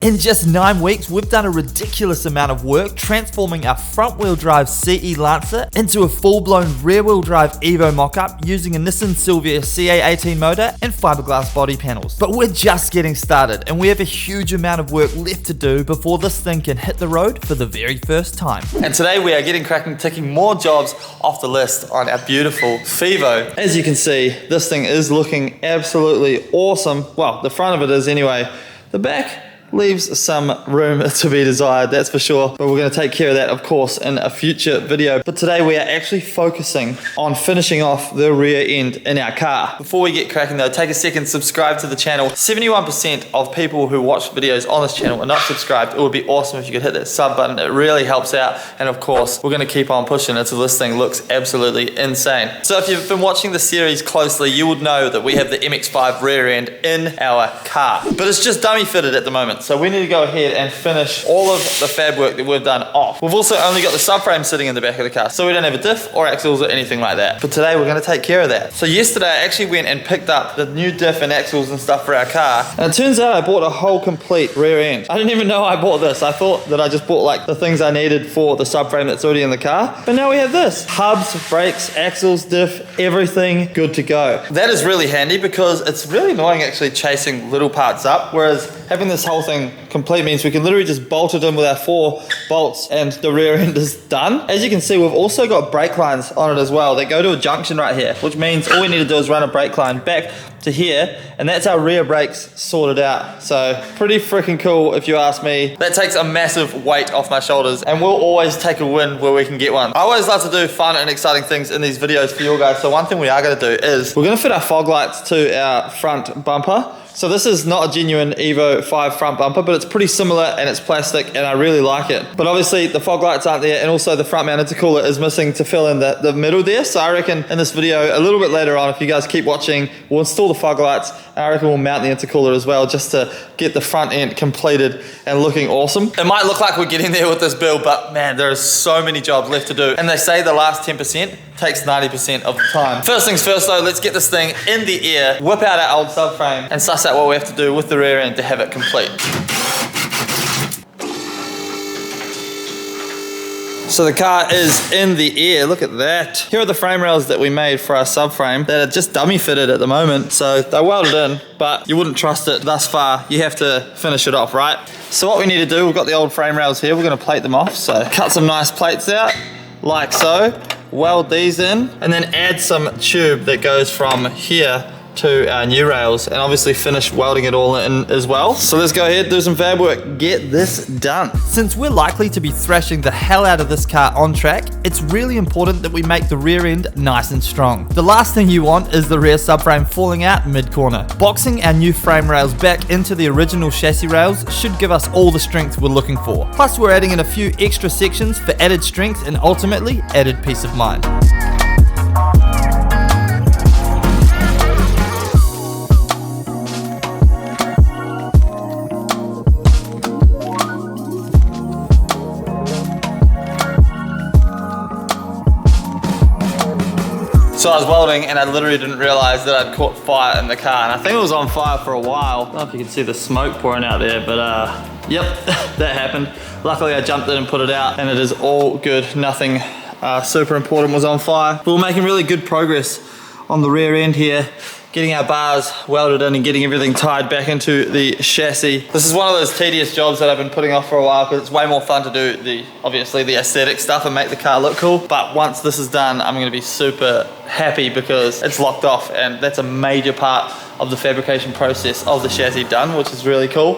In just 9 weeks, we've done a ridiculous amount of work transforming our front-wheel drive CE Lancer into a full-blown rear-wheel drive Evo mock-up using a Nissan Silvia CA18 motor and fiberglass body panels. But we're just getting started, and we have a huge amount of work left to do before this thing can hit the road for the very first time. And today we are getting cracking, ticking more jobs off the list on our beautiful Fevo. As you can see, this thing is looking absolutely awesome. Well, the front of it is anyway. The back leaves some room to be desired, that's for sure, but we're going to take care of that, of course, in a future video. But today we are actually focusing on finishing off the rear end in our car. Before we get cracking though, take a second, subscribe to the channel. 71% of people who watch videos on this channel are not subscribed. It would be awesome if you could hit that sub button. It really helps out, and of course we're going to keep on pushing until this thing looks absolutely insane. So if you've been watching the series closely, you would know that we have the MX-5 rear end in our car, but it's just dummy fitted at the moment. So we need to go ahead and finish all of the fab work that we've done off. We've also only got the subframe sitting in the back of the car, so we don't have a diff or axles or anything like that. But today we're going to take care of that. So yesterday I actually went and picked up the new diff and axles and stuff for our car, and it turns out I bought a whole complete rear end. I didn't even know I bought this. I thought that I just bought like the things I needed for the subframe that's already in the car, but now we have this. Hubs, brakes, axles, diff, everything good to go. That is really handy because it's really annoying actually chasing little parts up, whereas having this whole thing complete means we can literally just bolt it in with our 4 bolts and the rear end is done. As you can see, we've also got brake lines on it as well. They go to a junction right here, which means all we need to do is run a brake line back to here, and that's our rear brakes sorted out. So pretty freaking cool if you ask me. That takes a massive weight off my shoulders, and we'll always take a win where we can get one. I always love to do fun and exciting things in these videos for you guys, so one thing we are going to do is we're going to fit our fog lights to our front bumper. So this is not a genuine Evo 5 front bumper, but it's pretty similar and it's plastic and I really like it. But obviously the fog lights aren't there, and also the front mount intercooler is missing to fill in the middle there. So I reckon in this video, a little bit later on, if you guys keep watching, we'll install the fog lights, and I reckon we'll mount the intercooler as well, just to get the front end completed and looking awesome. It might look like we're getting there with this build, but man, there are so many jobs left to do. And they say the last 10% takes 90% of the time. First things first though, let's get this thing in the air, whip out our old subframe, and suss out what we have to do with the rear end to have it complete. So the car is in the air, look at that. Here are the frame rails that we made for our subframe that are just dummy fitted at the moment. So they're welded in, but you wouldn't trust it thus far. You have to finish it off, right? So what we need to do, we've got the old frame rails here, we're gonna plate them off. So cut some nice plates out, like so. Weld these in, and then add some tube that goes from here to our new rails, and obviously finish welding it all in as well. So let's go ahead, do some fab work, get this done. Since we're likely to be thrashing the hell out of this car on track, it's really important that we make the rear end nice and strong. The last thing you want is the rear subframe falling out mid-corner. Boxing our new frame rails back into the original chassis rails should give us all the strength we're looking for. Plus we're adding in a few extra sections for added strength and ultimately added peace of mind. So I was welding and I literally didn't realize that I'd caught fire in the car, and I think it was on fire for a while. I don't know if you can see the smoke pouring out there, but yep, that happened. Luckily I jumped in and put it out, and it is all good. Nothing super important was on fire. But we're making really good progress on the rear end here, getting our bars welded in and getting everything tied back into the chassis. This is one of those tedious jobs that I've been putting off for a while because it's way more fun to do obviously the aesthetic stuff and make the car look cool. But once this is done, I'm gonna be super happy because it's locked off, and that's a major part of the fabrication process of the chassis done, which is really cool.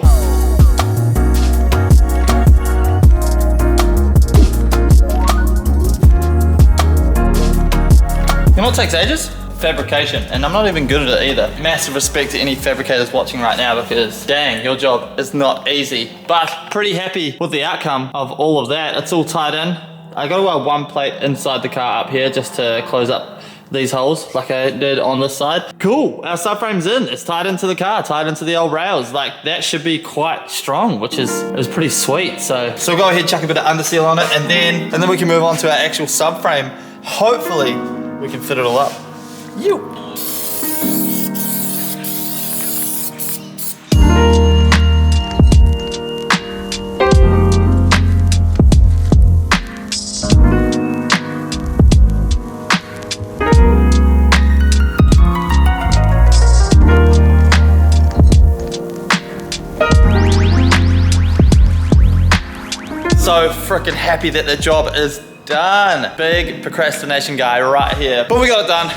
You know what takes ages? Fabrication, and I'm not even good at it either. Massive respect to any fabricators watching right now, because dang, your job is not easy. But pretty happy with the outcome of all of that. It's all tied in. I got to weld one plate inside the car up here just to close up these holes like I did on this side. Cool, our subframe's in. It's tied into the car, tied into the old rails. Like, that should be quite strong, which is pretty sweet. So we'll go ahead, chuck a bit of underseal on it, and then we can move on to our actual subframe. Hopefully we can fit it all up. So freaking happy that the job is done. Big procrastination guy right here. But we got it done.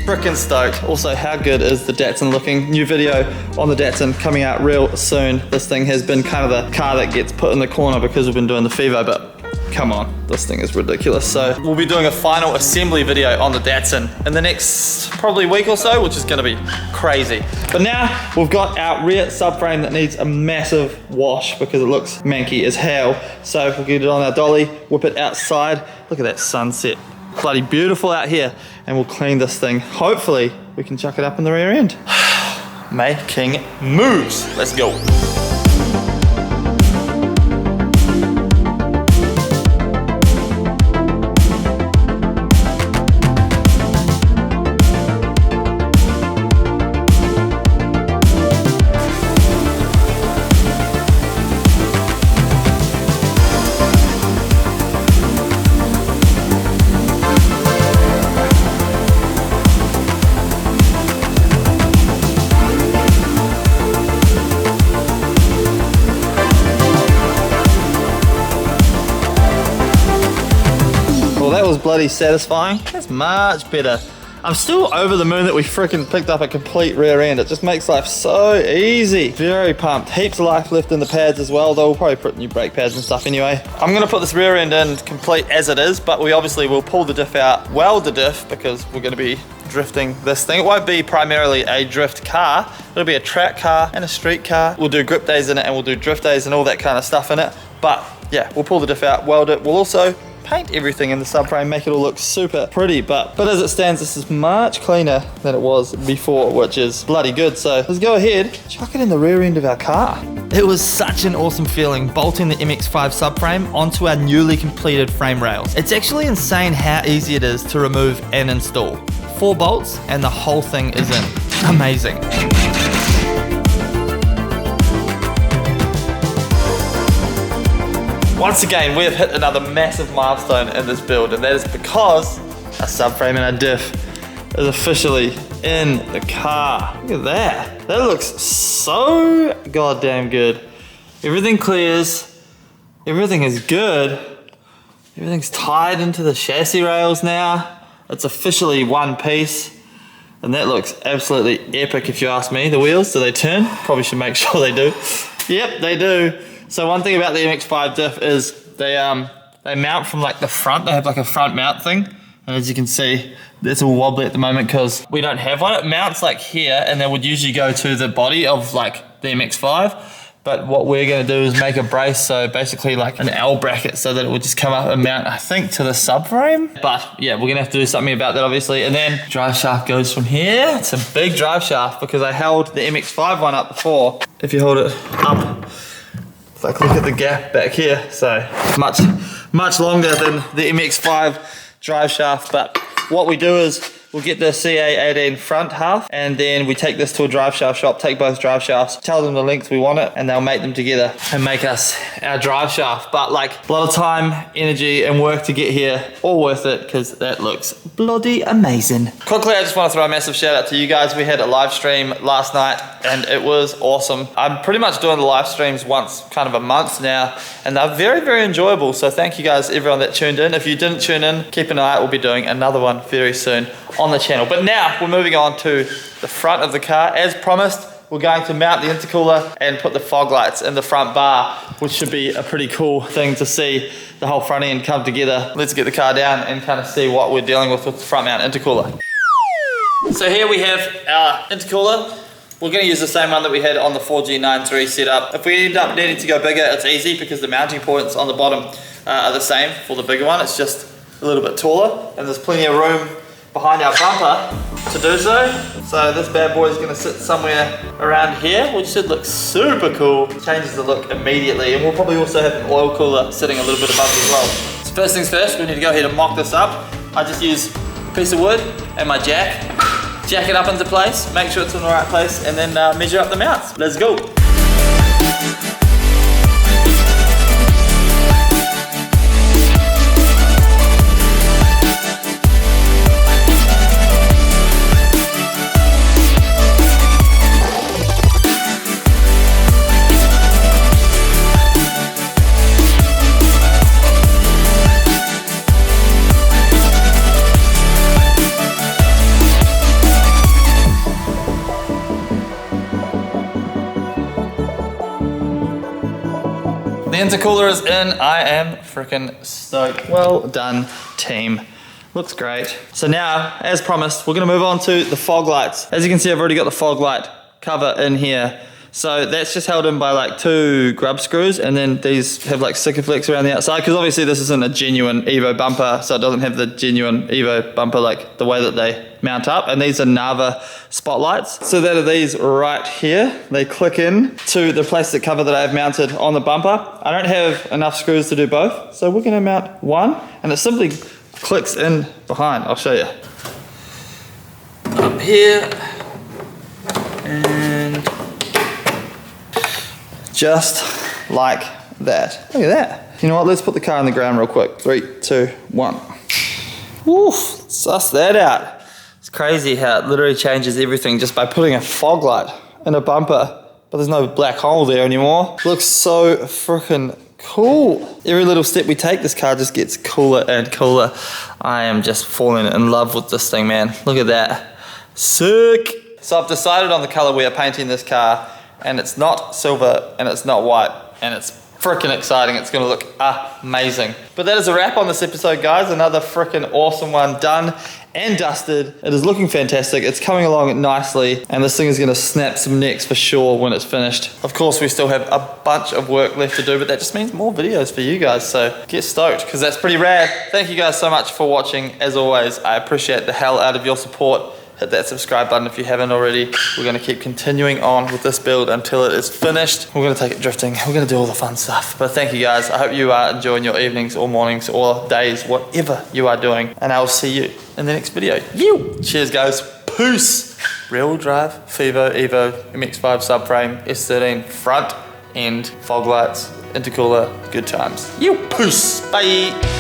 Freaking stoked. Also, how good is the Datsun looking? New video on the Datsun coming out real soon. This thing has been kind of the car that gets put in the corner because we've been doing the Fevo, but come on, this thing is ridiculous. So we'll be doing a final assembly video on the Datsun in the next probably week or so, which is gonna be crazy. But now we've got our rear subframe that needs a massive wash because it looks manky as hell. So we'll get it on our dolly, whip it outside. Look at that sunset. Bloody beautiful out here. And we'll clean this thing. Hopefully we can chuck it up in the rear end. Making moves. Let's go. That was bloody satisfying. That's much better. I'm still over the moon that we freaking picked up a complete rear end. It just makes life so easy. Very pumped. Heaps of life left in the pads as well, though we'll probably put new brake pads and stuff anyway. I'm gonna put this rear end in complete as it is, but we obviously will pull the diff out, weld the diff, because we're gonna be drifting this thing. It won't be primarily a drift car. It'll be a track car and a street car. We'll do grip days in it and we'll do drift days and all that kind of stuff in it. But yeah, we'll pull the diff out, weld it. We'll also paint everything in the subframe, make it all look super pretty, but as it stands, this is much cleaner than it was before, which is bloody good. So let's go ahead, chuck it in the rear end of our car. It was such an awesome feeling bolting the MX-5 subframe onto our newly completed frame rails. It's actually insane how easy it is to remove and install. 4 bolts and the whole thing is in. Amazing. Once again, we have hit another massive milestone in this build, and that is because our subframe and our diff is officially in the car. Look at that. That looks so goddamn good. Everything clears. Everything is good. Everything's tied into the chassis rails now. It's officially one piece, and that looks absolutely epic if you ask me. The wheels, do they turn? Probably should make sure they do. Yep, they do. So one thing about the MX-5 diff is they mount from like the front. They have like a front mount thing. And as you can see, it's all wobbly at the moment because we don't have one. It mounts like here and then would usually go to the body of like the MX-5. But what we're gonna do is make a brace, so basically like an L bracket so that it would just come up and mount, I think, to the subframe. But yeah, we're gonna have to do something about that obviously. And then drive shaft goes from here. It's a big drive shaft because I held the MX-5 one up before. If you hold it up, like look at the gap back here, so much longer than the MX-5 drive shaft. But what we do is we'll get the CA18 front half and then we take this to a drive shaft shop, take both drive shafts, tell them the length we want it, and they'll make them together and make us our drive shaft. But like a lot of time, energy and work to get here, all worth it because that looks bloody amazing. Quickly, I just want to throw a massive shout out to you guys. We had a live stream last night and it was awesome. I'm pretty much doing the live streams once kind of a month now and they're very, very enjoyable. So thank you guys, everyone that tuned in. If you didn't tune in, keep an eye out. We'll be doing another one very soon on the channel. But now we're moving on to the front of the car. As promised, we're going to mount the intercooler and put the fog lights in the front bar, which should be a pretty cool thing to see the whole front end come together. Let's get the car down and kind of see what we're dealing with the front mount intercooler. So here we have our intercooler. We're going to use the same one that we had on the 4G93 setup. If we end up needing to go bigger, it's easy because the mounting points on the bottom are the same for the bigger one. It's just a little bit taller and there's plenty of room behind our bumper to do so. So this bad boy is going to sit somewhere around here, which should look super cool. Changes the look immediately, and we'll probably also have an oil cooler sitting a little bit above as well. So first things first, we need to go ahead and mock this up. I just use a piece of wood and my jack it up into place, make sure it's in the right place, and then measure up the mounts. Let's go. The intercooler is in. I am freaking stoked. Well done, team. Looks great. So now, as promised, we're gonna move on to the fog lights. As you can see, I've already got the fog light cover in here. So that's just held in by like 2 grub screws, and then these have like Sikaflex around the outside, because obviously this isn't a genuine Evo bumper, so it doesn't have the genuine Evo bumper like the way that they mount up. And these are Nava spotlights. So that are these right here. They click in to the plastic cover that I've mounted on the bumper. I don't have enough screws to do both, so we're gonna mount one, and it simply clicks in behind. I'll show you. Up here, and just like that. Look at that. You know what, let's put the car on the ground real quick. 3, 2, 1. Woof, suss that out. It's crazy how it literally changes everything just by putting a fog light in a bumper, but there's no black hole there anymore. Looks so freaking cool. Every little step we take, this car just gets cooler and cooler. I am just falling in love with this thing, man. Look at that. Sick. So I've decided on the color we are painting this car, and it's not silver and it's not white, and it's freaking exciting. It's gonna look amazing. But that is a wrap on this episode, guys. Another freaking awesome one done and dusted. It is looking fantastic. It's coming along nicely, and this thing is gonna snap some necks for sure when it's finished. Of course, we still have a bunch of work left to do, but that just means more videos for you guys, so get stoked, because that's pretty rad. Thank you guys so much for watching. As always, I appreciate the hell out of your support. Hit that subscribe button if you haven't already. We're gonna keep continuing on with this build until it is finished. We're gonna take it drifting. We're gonna do all the fun stuff. But thank you guys. I hope you are enjoying your evenings or mornings or days, whatever you are doing. And I will see you in the next video. Cheers, guys. Peace. Rear-wheel drive, Fivo, Evo, MX-5 subframe, S13 front end, fog lights, intercooler, good times. Peace. Bye.